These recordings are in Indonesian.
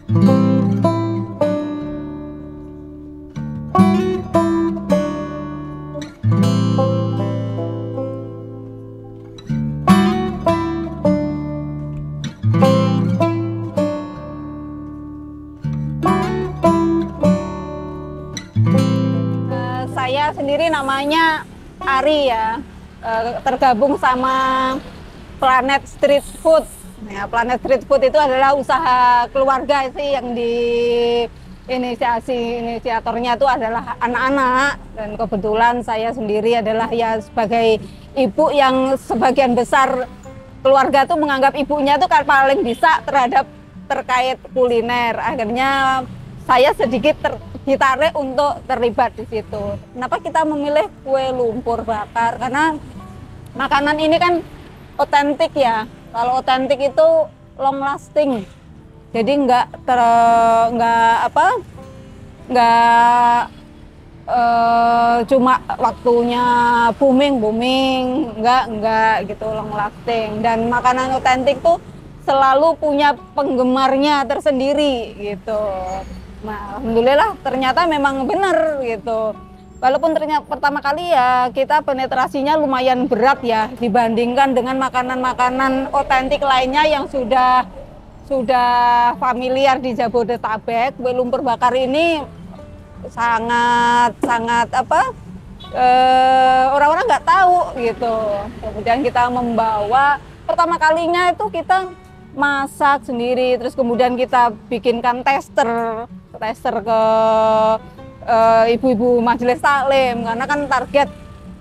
Saya sendiri namanya Ari ya, tergabung sama Planet Street Food. Ya, Planet Street Food itu adalah usaha keluarga sih, yang inisiatornya itu adalah anak-anak, dan kebetulan saya sendiri adalah ya sebagai ibu yang sebagian besar keluarga tuh menganggap ibunya tuh kan paling bisa terkait kuliner. Akhirnya saya sedikit ditarik untuk terlibat di situ. Kenapa kita memilih kue lumpur bakar? Karena makanan ini kan otentik ya. Kalau otentik itu long lasting. Jadi nggak cuma waktunya booming, nggak gitu, long lasting. Dan makanan otentik tuh selalu punya penggemarnya tersendiri gitu. Nah, alhamdulillah ternyata memang benar gitu. Walaupun ternyata pertama kali ya kita penetrasinya lumayan berat ya dibandingkan dengan makanan-makanan otentik lainnya yang sudah familiar di Jabodetabek. Kue lumpur bakar ini sangat orang-orang nggak tahu gitu. Kemudian kita membawa pertama kalinya itu kita masak sendiri, terus kemudian kita bikinkan tester ke ibu-ibu majelis taklim, karena kan target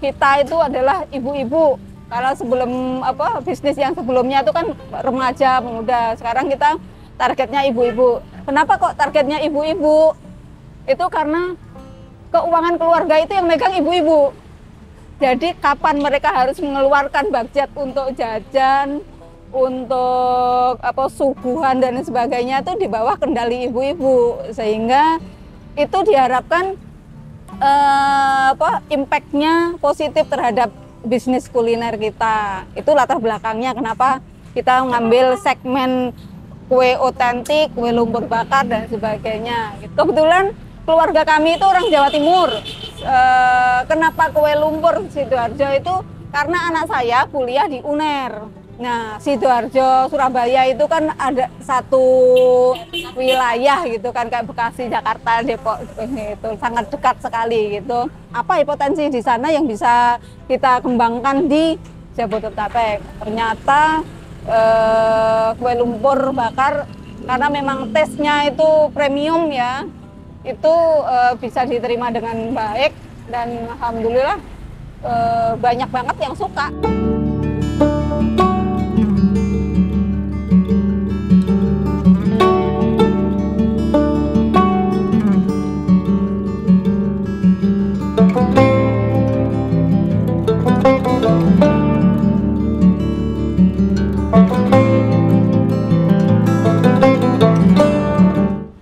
kita itu adalah ibu-ibu. Karena sebelum bisnis yang sebelumnya itu kan remaja, pemuda. Sekarang kita targetnya ibu-ibu. Kenapa kok targetnya ibu-ibu? Itu karena keuangan keluarga itu yang megang ibu-ibu. Jadi kapan mereka harus mengeluarkan budget untuk jajan, untuk suguhan dan sebagainya itu di bawah kendali ibu-ibu, sehingga itu diharapkan impact-nya positif terhadap bisnis kuliner kita. Itu latar belakangnya kenapa kita mengambil segmen kue otentik, kue lumpur bakar dan sebagainya. Kebetulan keluarga kami itu orang Jawa Timur. Kenapa kue lumpur Sidoarjo itu? Karena anak saya kuliah di UNER. Nah, Sidoarjo, Surabaya itu kan ada satu wilayah gitu kan, kayak Bekasi, Jakarta, Depok itu sangat dekat sekali gitu. Apa potensi di sana yang bisa kita kembangkan di Jabodetabek? Ternyata kue lumpur bakar karena memang tesnya itu premium ya, itu bisa diterima dengan baik dan alhamdulillah banyak banget yang suka.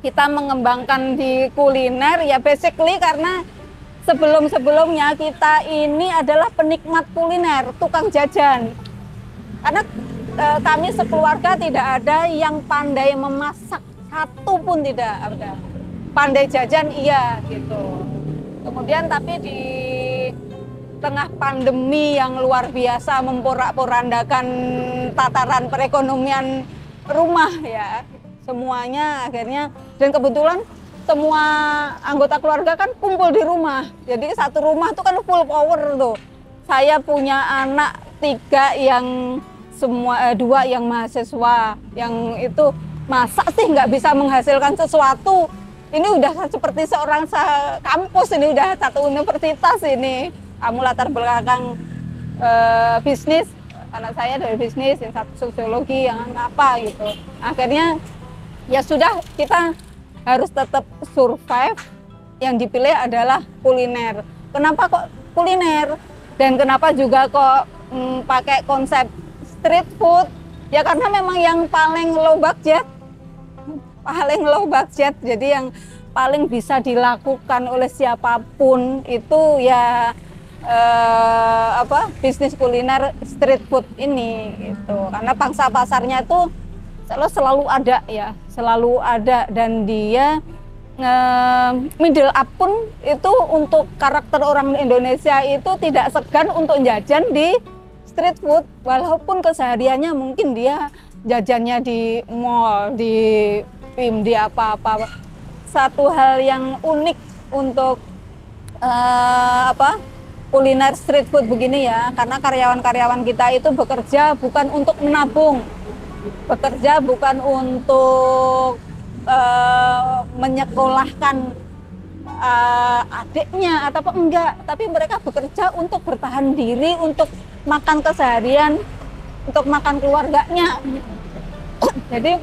Kita mengembangkan di kuliner ya basically karena sebelum-sebelumnya kita ini adalah penikmat kuliner, tukang jajan. Karena kami sekeluarga tidak ada yang pandai memasak, satu pun tidak ada. Pandai jajan iya gitu. Kemudian tapi di tengah pandemi yang luar biasa memporak-porandakan tataran perekonomian rumah ya, semuanya akhirnya, dan kebetulan semua anggota keluarga kan kumpul di rumah, jadi satu rumah tuh kan full power tuh. Saya punya anak 3 yang dua yang mahasiswa, yang itu masa sih nggak bisa menghasilkan sesuatu. Ini udah seperti seorang kampus, ini udah satu universitas ini. Kamu latar belakang bisnis, anak saya dari bisnis, yang satu sosiologi, yang apa gitu. Akhirnya ya sudah, kita harus tetap survive. Yang dipilih adalah kuliner. Kenapa kok kuliner? Dan kenapa juga kok pakai konsep street food? Ya karena memang yang paling low budget. Jadi yang paling bisa dilakukan oleh siapapun itu ya bisnis kuliner street food ini gitu. Karena pangsa pasarnya itu selalu ada ya, selalu ada. Dan dia middle up pun itu untuk karakter orang Indonesia itu tidak segan untuk jajan di street food, walaupun kesehariannya mungkin dia jajannya di mall, di PIM, di apa-apa. Satu hal yang unik untuk kuliner street food begini ya, karena karyawan-karyawan kita itu bekerja bukan untuk menabung, bekerja bukan untuk menyekolahkan adiknya atau apa, enggak, tapi mereka bekerja untuk bertahan diri, untuk makan keseharian, untuk makan keluarganya. Jadi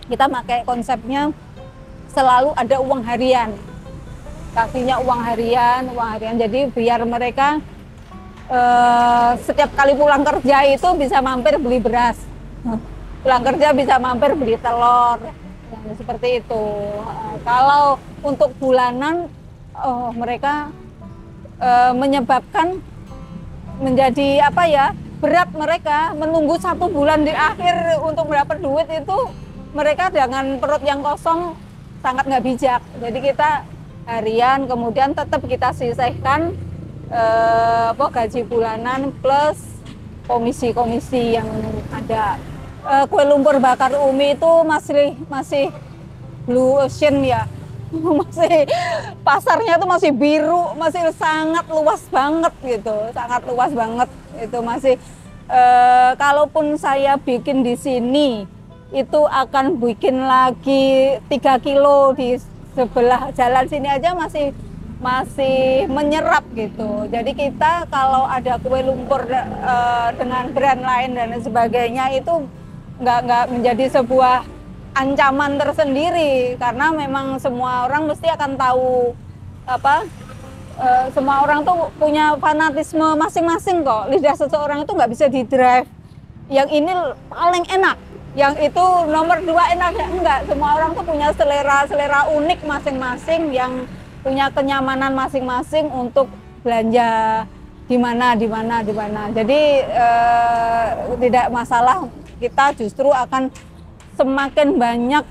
kita pakai konsepnya selalu ada uang harian, kasihnya uang harian. Jadi biar mereka setiap kali pulang kerja itu bisa mampir beli beras, pulang kerja bisa mampir beli telur. Seperti itu. Kalau untuk bulanan, mereka menyebabkan menjadi berat mereka menunggu 1 bulan di akhir untuk mendapat duit itu. Mereka dengan perut yang kosong sangat nggak bijak. Jadi kita harian, kemudian tetap kita sisihkan gaji bulanan plus komisi-komisi yang ada. Kue lumpur bakar Umi itu masih blue ocean ya, masih pasarnya itu masih biru, masih sangat luas banget gitu, sangat luas banget itu masih. Kalaupun saya bikin di sini itu akan bikin lagi 3 kilo di sebelah jalan sini aja masih menyerap gitu. Jadi kita kalau ada kue lumpur dengan brand lain dan sebagainya itu nggak menjadi sebuah ancaman tersendiri, karena memang semua orang mesti akan tahu semua orang tuh punya fanatisme masing-masing kok. Lidah seseorang itu nggak bisa di-drive yang ini paling enak, yang itu nomor 2 enak, ya enggak. Semua orang tuh punya selera unik masing-masing, yang punya kenyamanan masing-masing untuk belanja di mana. Jadi tidak masalah. Kita justru akan semakin banyak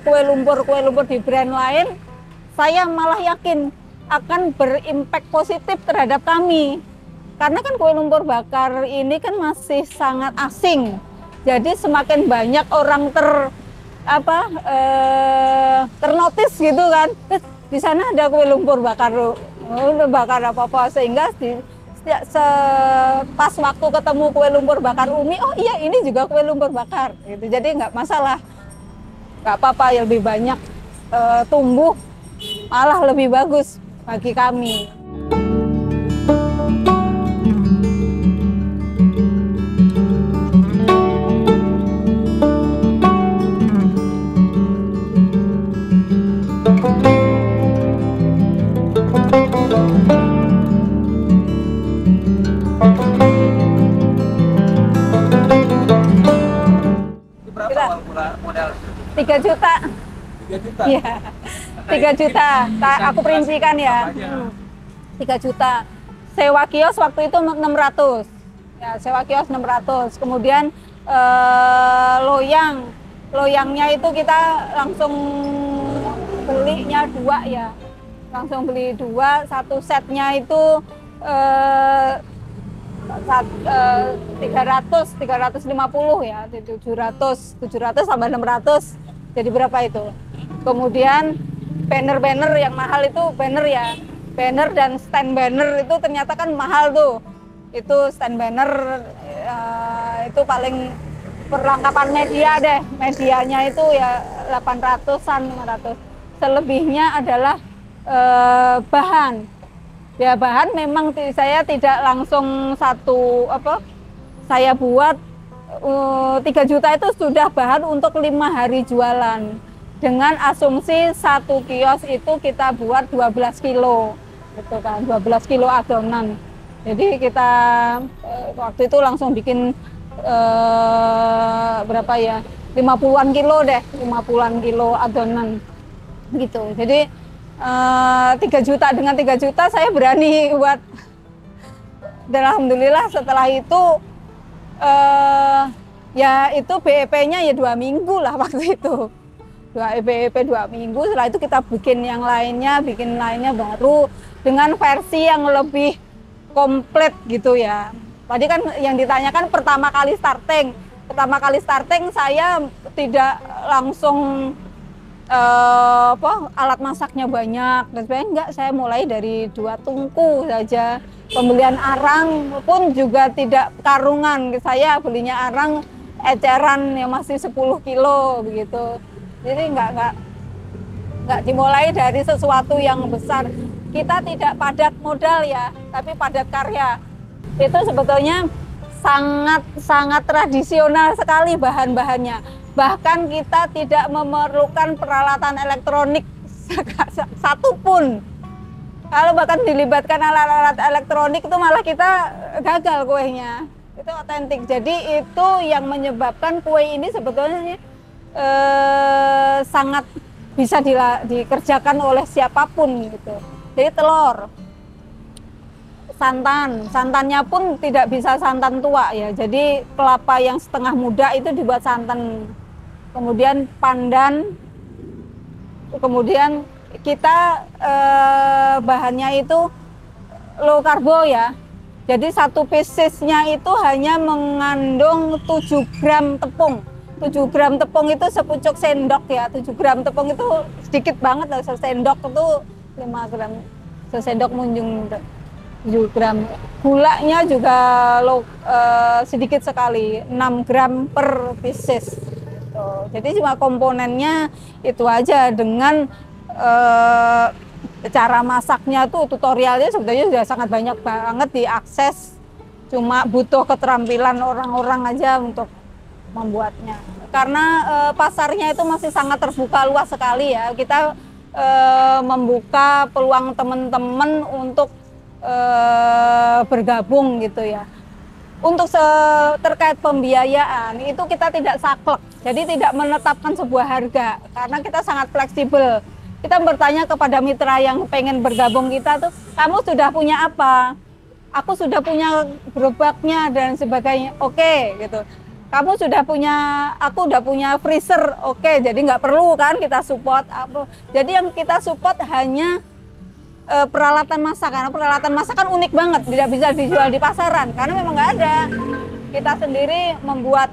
kue lumpur di brand lain, saya malah yakin akan berimpact positif terhadap kami. Karena kan kue lumpur bakar ini kan masih sangat asing. Jadi semakin banyak orang ternotis gitu kan. Di sana ada kue lumpur bakar apa-apa, sehingga pas waktu ketemu kue lumpur bakar Umi, oh iya ini juga kue lumpur bakar gitu. Jadi nggak masalah, nggak apa-apa, ya lebih banyak tumbuh malah lebih bagus bagi kami. Modal 3 juta. 3 juta? Iya, 3 juta. Aku perincikan ya. 3 juta. Sewa kios waktu itu 600. Ya, sewa kios 600. Kemudian loyangnya itu kita langsung belinya 2 ya. Langsung beli 2, satu setnya itu 350 ya, 700 tambah 600 jadi berapa itu. Kemudian banner yang mahal itu banner dan stand banner itu ternyata kan mahal tuh. Itu stand banner itu paling perlengkapan media deh, medianya itu ya 800-an, 500. Selebihnya adalah bahan. Ya, bahan memang saya tidak langsung saya buat 3 juta itu sudah bahan untuk 5 hari jualan. Dengan asumsi 1 kios itu kita buat 12 kilo. Gitu kan, 12 kilo adonan. Jadi kita waktu itu langsung bikin berapa ya? 50-an kilo deh, 50-an kilo adonan. Gitu. Jadi 3 juta, dengan 3 juta saya berani buat. Dan alhamdulillah setelah itu Ya itu BEP-nya ya 2 minggu lah waktu itu. BEP 2 minggu, setelah itu kita bikin yang lainnya, baru dengan versi yang lebih komplit gitu ya. Tadi kan yang ditanyakan pertama kali starting saya tidak langsung alat masaknya banyak dan sebagainya, enggak, saya mulai dari 2 tungku saja. Pembelian arang pun juga tidak karungan, saya belinya arang eceran yang masih 10 kilo begitu. Jadi nggak dimulai dari sesuatu yang besar. Kita tidak padat modal ya, tapi padat karya. Itu sebetulnya sangat tradisional sekali bahan-bahannya. Bahkan kita tidak memerlukan peralatan elektronik satupun. Kalau bahkan dilibatkan alat-alat elektronik itu malah kita gagal kuenya. Itu otentik. Jadi itu yang menyebabkan kue ini sebetulnya sangat bisa dikerjakan oleh siapapun gitu. Jadi telur, santannya pun tidak bisa santan tua ya. Jadi kelapa yang setengah muda itu dibuat santan. Kemudian pandan, kemudian kita bahannya itu low karbo ya. Jadi satu piecesnya itu hanya mengandung 7 gram tepung. 7 gram tepung itu sepucuk sendok ya. 7 gram tepung itu sedikit banget lah, sendok itu 5 gram. Sendok munjung 7 gram. Gulanya juga sedikit sekali, 6 gram per pieces. Gitu. Jadi cuma komponennya itu aja. Dengan cara masaknya tuh tutorialnya sebetulnya sudah sangat banyak banget diakses. Cuma butuh keterampilan orang-orang aja untuk membuatnya, karena pasarnya itu masih sangat terbuka luas sekali ya. Kita membuka peluang teman-teman untuk bergabung gitu ya. Untuk terkait pembiayaan itu kita tidak saklek, jadi tidak menetapkan sebuah harga karena kita sangat fleksibel. Kita bertanya kepada mitra yang pengen bergabung kita tuh, kamu sudah punya apa? Aku sudah punya gerobaknya dan sebagainya. Oke, gitu. Kamu sudah punya, aku udah punya freezer, oke, jadi nggak perlu kan kita support. Jadi yang kita support hanya peralatan masak, karena peralatan masak kan unik banget, tidak bisa dijual di pasaran karena memang nggak ada. Kita sendiri membuat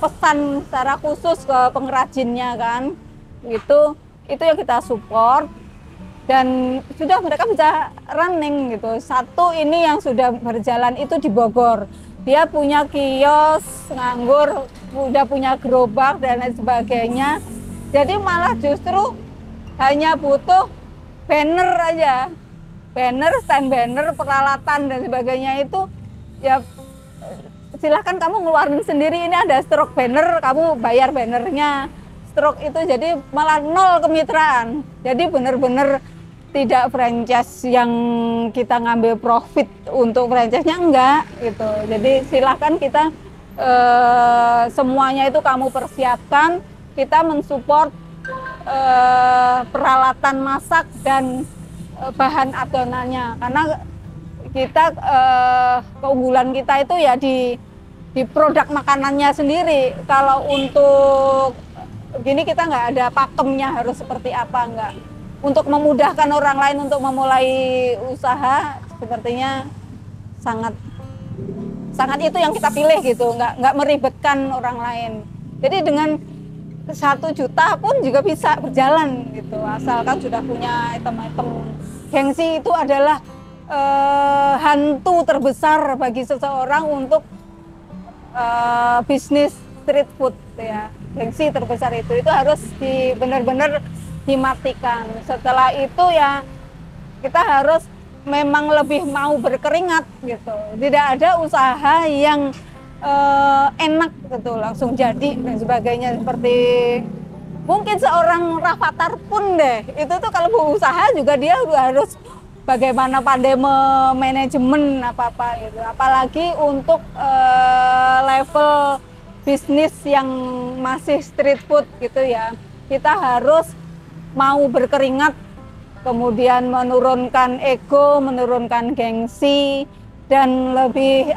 pesan secara khusus ke pengrajinnya kan, gitu. Itu yang kita support dan sudah mereka bisa running gitu. Satu ini yang sudah berjalan itu di Bogor. Dia punya kios nganggur, udah punya gerobak dan lain sebagainya. Jadi malah justru hanya butuh banner aja. Banner, stand banner, peralatan dan sebagainya itu ya silahkan kamu ngeluarin sendiri. Ini ada stroke banner, kamu bayar bannernya. Stroke itu jadi malah 0 kemitraan. Jadi benar-benar tidak franchise yang kita ngambil profit untuk franchise-nya, enggak gitu. Jadi silahkan kita semuanya itu kamu persiapkan, kita mensupport peralatan masak dan bahan adonannya, karena kita keunggulan kita itu ya di produk makanannya sendiri. Kalau untuk gini kita nggak ada pakemnya harus seperti apa, enggak. Untuk memudahkan orang lain untuk memulai usaha, sepertinya sangat itu yang kita pilih gitu, nggak meribetkan orang lain. Jadi dengan 1 juta pun juga bisa berjalan gitu, asalkan sudah punya item-item. Gengsi itu adalah hantu terbesar bagi seseorang untuk bisnis street food ya. Gengsi terbesar itu harus benar-benar dimatikan. Setelah itu ya kita harus memang lebih mau berkeringat gitu. Tidak ada usaha yang enak gitu langsung jadi dan sebagainya. Seperti mungkin seorang Rafathar pun deh, itu tuh kalau mau usaha juga dia harus bagaimana pandai manajemen apa-apa gitu. Apalagi untuk level bisnis yang masih street food gitu ya. Kita harus mau berkeringat, kemudian menurunkan ego, menurunkan gengsi, dan lebih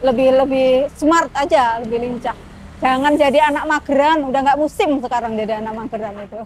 lebih smart aja, lebih lincah. Jangan jadi anak mageran, udah nggak musim sekarang jadi anak mageran itu.